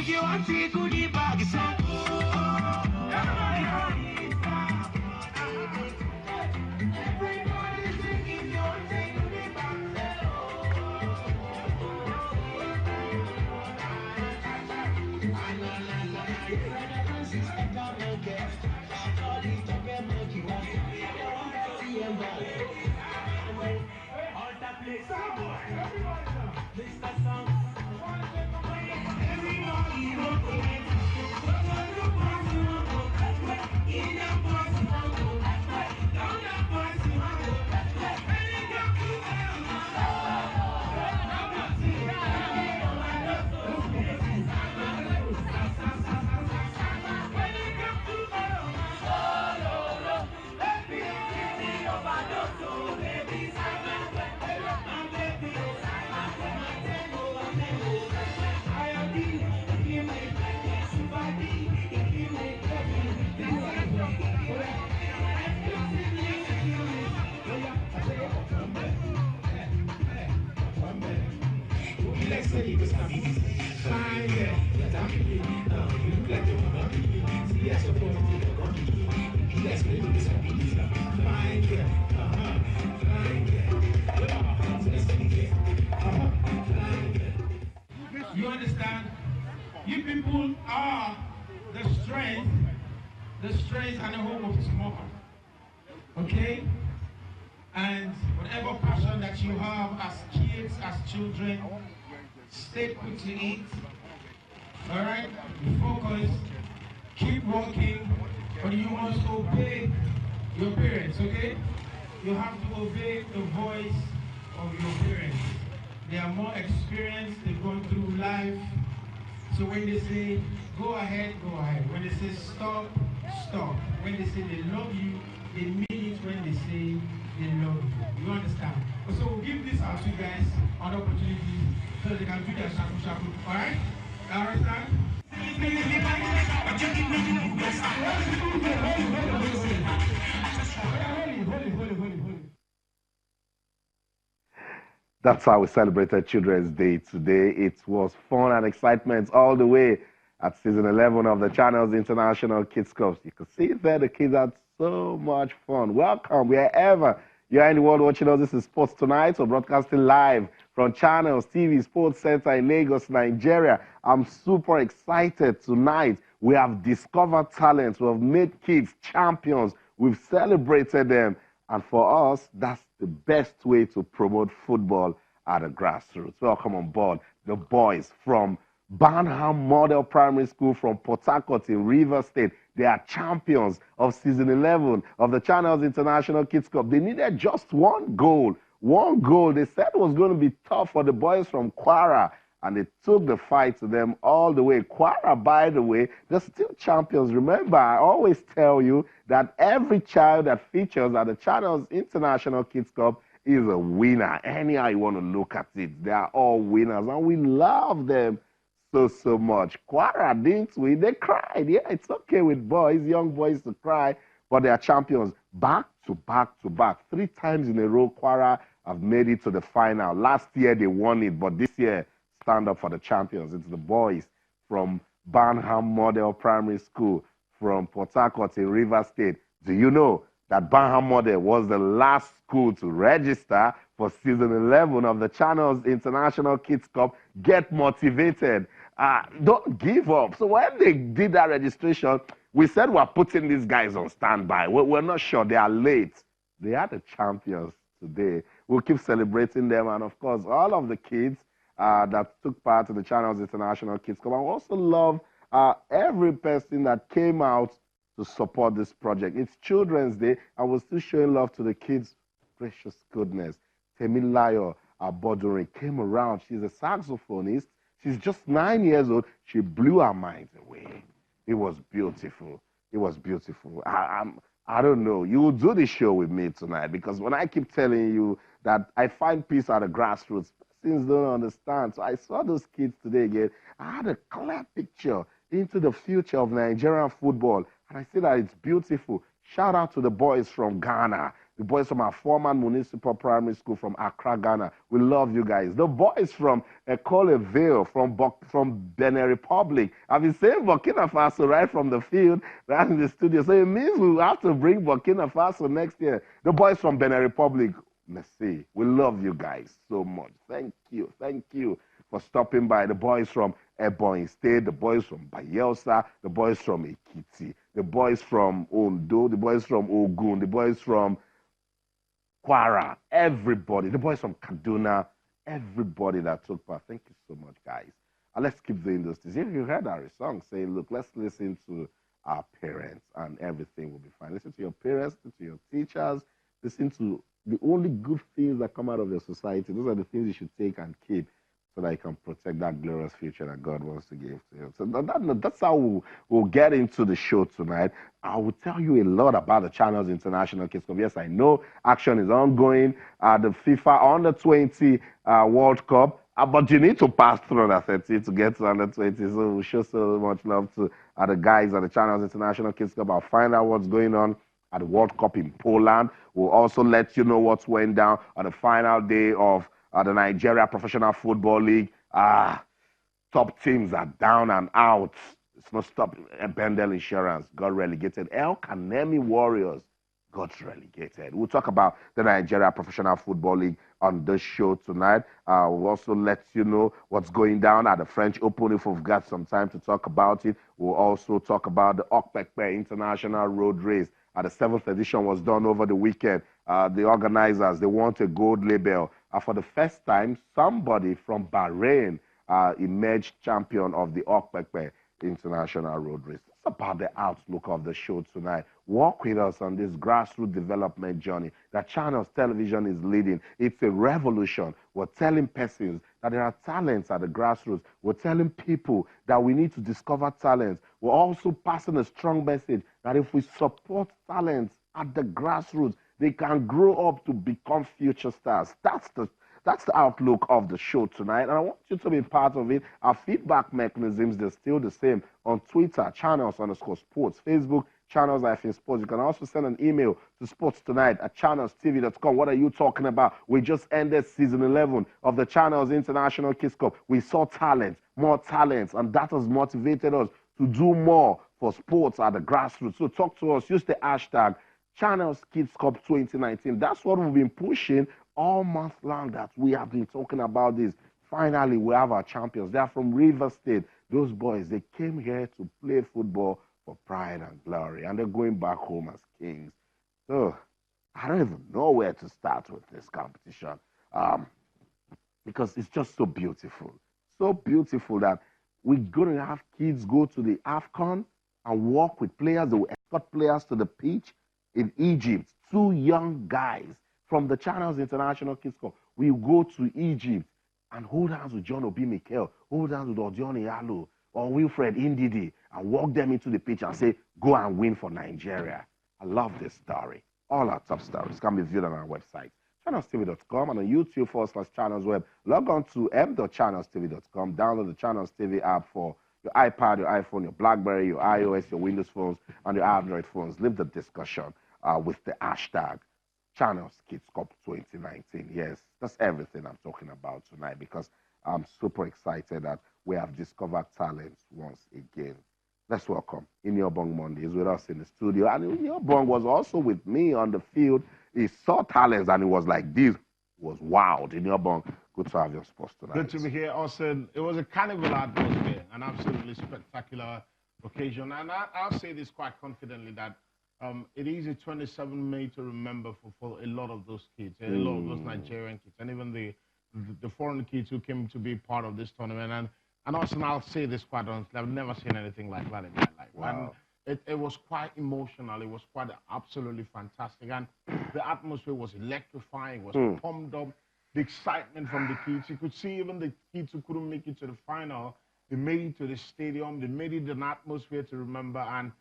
you want to go the bag, so you understand? You people are the strength and the hope of tomorrow. Okay? And whatever passion that you have as kids, as children, stay put to it. Alright? Focus, keep working, but you must obey your parents, okay? You have to obey the voice of your parents. They are more experienced, they've gone through life. So when they say, go ahead, go ahead. When they say stop, stop. When they say they love you, they mean it when they say they love you. You understand? So we'll give this out to you guys an opportunity so they can do their shaku shaku. Alright? Understand? That's how we celebrated Children's Day today. It was fun and excitement all the way at season 11 of the channel's International Kids Cup. You can see there the kids had so much fun. Welcome wherever you are in the world watching us. This is Sports Tonight. We're broadcasting live from Channels TV Sports Center in Lagos, Nigeria. I'm super excited tonight. We have discovered talents. We have made kids champions. We've celebrated them. And for us, that's the best way to promote football at the grassroots. Welcome on board the boys from Barnham Model Primary School from Port Harcourt in Rivers State. They are champions of season 11 of the Channel's International Kids Cup. They needed just one goal. One goal. They said it was going to be tough for the boys from Kwara, and they took the fight to them all the way. Kwara, by the way, they're still champions. Remember, I always tell you that every child that features at the Channel's International Kids Cup is a winner. Anyhow you want to look at it, they are all winners, and we love them so much. Kwara didn't win. They cried. Yeah, it's okay with boys, young boys to cry, but they are champions. Back to back to back. 3 times in a row, Kwara have made it to the final. Last year, they won it, but this year, stand up for the champions. It's the boys from Barnham Model Primary School from Port Harcourt in Rivers State. Do you know that Barnham Model was the last school to register for season 11 of the Channel's International Kids Cup? Get motivated. Don't give up. So when they did that registration, we said we're putting these guys on standby. We're not sure. They are late. They are the champions today. We'll keep celebrating them. And of course, all of the kids that took part in the Channel's International Kids Cup. I also love every person that came out to support this project. It's Children's Day, and we're still showing love to the kids. Precious goodness. Temilayo Abodure came around. She's a saxophonist. She's just 9 years old. She blew our minds away. It was beautiful. It was beautiful. I don't know. You will do the show with me tonight, because when I keep telling you that I find peace at the grassroots, persons don't understand. So I saw those kids today again. I had a clear picture into the future of Nigerian football, and I see that it's beautiful. Shout out to the boys from Ghana. The boys from our former municipal primary school from Accra, Ghana. We love you guys. The boys from Ecoleville, from Benin Republic. I've been saying Burkina Faso right from the field, right in the studio. So it means we have to bring Burkina Faso next year. The boys from Benin Republic, merci. We love you guys so much. Thank you. Thank you for stopping by. The boys from Ebonyi State, the boys from Bayelsa, the boys from Ekiti, the boys from Ondo, the boys from Ogun, the boys from Kwara, everybody, the boys from Kaduna, everybody that took part. Thank you so much, guys. And let's keep doing those things. If you heard our song saying, look, let's listen to our parents and everything will be fine. Listen to your parents, listen to your teachers, listen to the only good things that come out of your society. Those are the things you should take and keep so that you can protect that glorious future that God wants to give to you. So that's how we'll get into the show tonight. I will tell you a lot about the Channels International Kids Cup. Yes, I know action is ongoing at the FIFA Under-20 World Cup, but you need to pass through Under-13 to get to Under-20. So we'll show so much love to the guys at the Channels International Kids Cup. I'll find out what's going on at the World Cup in Poland. We'll also let you know what's went down on the final day of the Nigeria Professional Football League. Top teams are down and out. It's not stop. Bendel Insurance got relegated. El Kanemi Warriors got relegated. We'll talk about the Nigeria Professional Football League on this show tonight. We'll also let you know what's going down at the French Open if we've got some time to talk about it. We'll also talk about the Okpekpe International Road Race. The 7th edition was done over the weekend. The organizers, they want a gold label. For the first time, somebody from Bahrain emerged champion of the Okpekpe International Road Race. It's about the outlook of the show tonight. Walk with us on this grassroots development journey that Channels Television is leading. It's a revolution. We're telling persons that there are talents at the grassroots. We're telling people that we need to discover talents. We're also passing a strong message that if we support talents at the grassroots, they can grow up to become future stars. That's the outlook of the show tonight, and I want you to be part of it. Our feedback mechanisms, they're still the same. On Twitter, Channels_Sports, Facebook, Channels-Sports. You can also send an email to sportstonight@channelstv.com. What are you talking about? We just ended season 11 of the Channels International Kids Cup. We saw talent, more talents, and that has motivated us to do more for sports at the grassroots. So talk to us. Use the hashtag Channels Kids Cup 2019. That's what we've been pushing all month long, that we have been talking about this. Finally, we have our champions. They are from River State. Those boys, they came here to play football for pride and glory, and they're going back home as kings. So I don't even know where to start with this competition because it's just so beautiful. So beautiful that we're going to have kids go to the AFCON and walk with players. They will escort players to the pitch in Egypt. 2 young guys from the Channels International Kids Cup will go to Egypt and hold hands with John Obi Mikel, hold hands with Odion Iyalo or Wilfred Ndidi, and walk them into the pitch and say, go and win for Nigeria. I love this story. All our top stories can be viewed on our website, channelstv.com, and on YouTube /channelsweb. Log on to m.channelstv.com. Download the Channels TV app for your iPad, your iPhone, your BlackBerry, your iOS, your Windows phones, and your Android phones. Leave the discussion with the hashtag Channels Kids Cup 2019. Yes, that's everything I'm talking about tonight because I'm super excited that we have discovered talents once again. Let's welcome Inyobong Monday. He's with us in the studio. And Inyobong was also with me on the field. He saw talents and he was like, this was wild. Inyobong, good to have your sports tonight. Good to be here, Austin. It was a carnival atmosphere, an absolutely spectacular occasion. And I'll say this quite confidently that it is a 27 May to remember for a lot of those kids, a lot of those Nigerian kids, and even the foreign kids who came to be part of this tournament. And also, I'll say this quite honestly, I've never seen anything like that in my life. Wow. And it was quite emotional. It was quite absolutely fantastic. And the atmosphere was electrifying, was pumped up. The excitement from the kids. You could see even the kids who couldn't make it to the final, they made it to the stadium. They made it an atmosphere to remember. And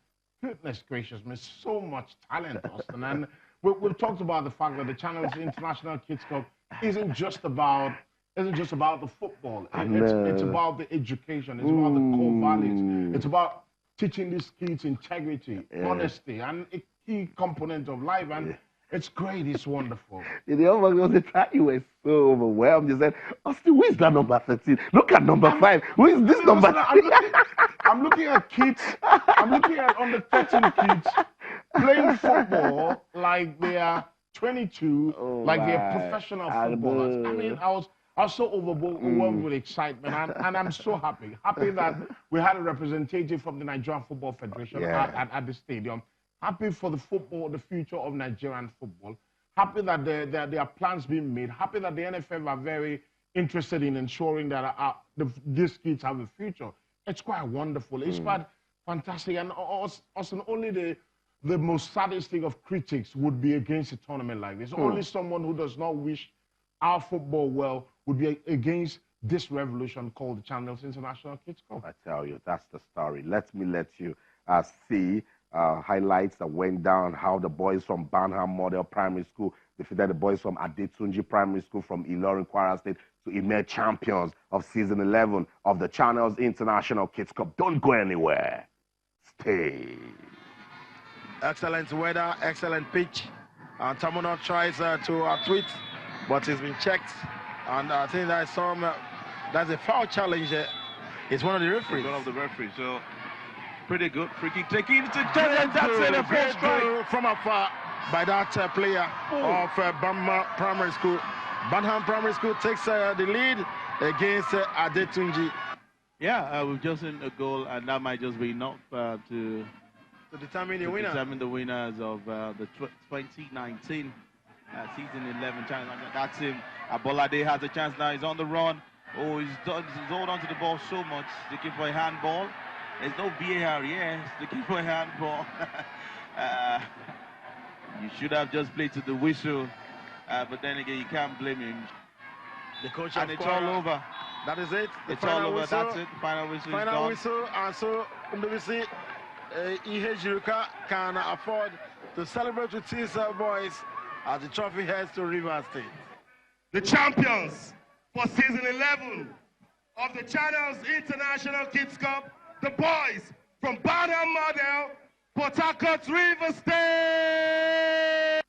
goodness gracious, man, so much talent, Austin. And we've talked about the fact that the Channels International Kids Cup isn't just about the football. It's about the education. It's about the core values. It's about teaching these kids integrity, honesty, and a key component of life. And It's great. It's wonderful. In the other was the time you were so overwhelmed. You said, Austin, who is that number 13? Look at number 5. Who is this number? I'm looking at kids. I'm looking at under 13 kids playing football like they are 22, like they're professional footballers. I mean, I was so overwhelmed with excitement, and I'm so happy that we had a representative from the Nigerian Football Federation at the stadium. Happy for the future of Nigerian football. Happy that there are plans being made. Happy that the NFF are very interested in ensuring that these kids have a future. It's quite wonderful. It's quite fantastic. And also only the most sadistic of critics would be against a tournament like this. Only someone who does not wish our football well would be against this revolution called the Channels International Kids Cup. I tell you, that's the story. Let you see highlights that went down, how the boys from Banham Model Primary School defeated the boys from Adetunji Primary School from Ilorin, Kwara State to emerge champions of season 11 of the Channels International Kids Cup. Don't go anywhere. Stay. Excellent weather, excellent pitch. And Tamuno tries to tweet, but he's been checked. And I think that's a foul challenge. It's one of the referees. One of the referees. So pretty good. Free kick taken into and that's it. A full strike from afar by that player of Banham Primary School. Banham Primary School takes the lead against Adetunji. Yeah, we've just seen a goal, and that might just be enough to determine the winner. Determine the winners of the 2019 season 11 challenge. That's him. Abolade has a chance now. He's on the run. Oh, he's hold on to the ball so much. Looking for a handball. There's no VAR. Yes, looking for a handball. You should have just played to the whistle. But then again, you can't blame him. The coach and it's all over. That is it. It's all over. Whistle. That's it. Final whistle. Final whistle. And so, Ndubisi, Ihe Jiruka can afford to celebrate with his boys as the trophy heads to Rivers State. The champions for season 11 of the Channels International Kids Cup, the boys from Banham Model, Port Harcourt, Rivers State.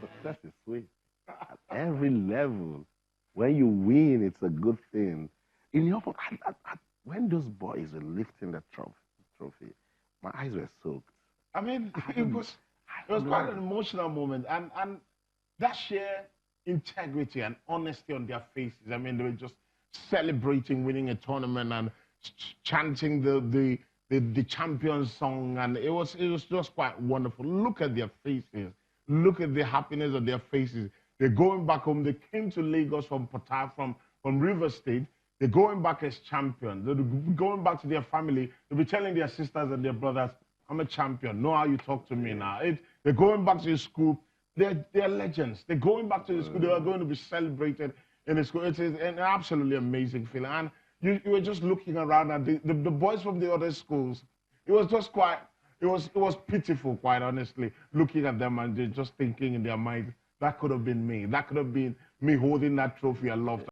Success is sweet. At every level, when you win, it's a good thing. In your when those boys were lifting the trophy, my eyes were soaked. I mean, it was quite an emotional moment, and that sheer integrity and honesty on their faces. I mean, they were just celebrating winning a tournament and chanting the champion song, and it was just quite wonderful. Look at their faces. Look at the happiness of their faces. They're going back home. They came to Lagos from from River State. They're going back as champions. They're going back to their family. They'll be telling their sisters and their brothers, I'm a champion. Know how you talk to me now. They're going back to the school. They're legends. They're going back to the school. They are going to be celebrated in the school. It's an absolutely amazing feeling. And you were just looking around at the boys from the other schools. It was just quite, it was pitiful, quite honestly, looking at them and just thinking in their mind, that could have been me. That could have been me holding that trophy I loved.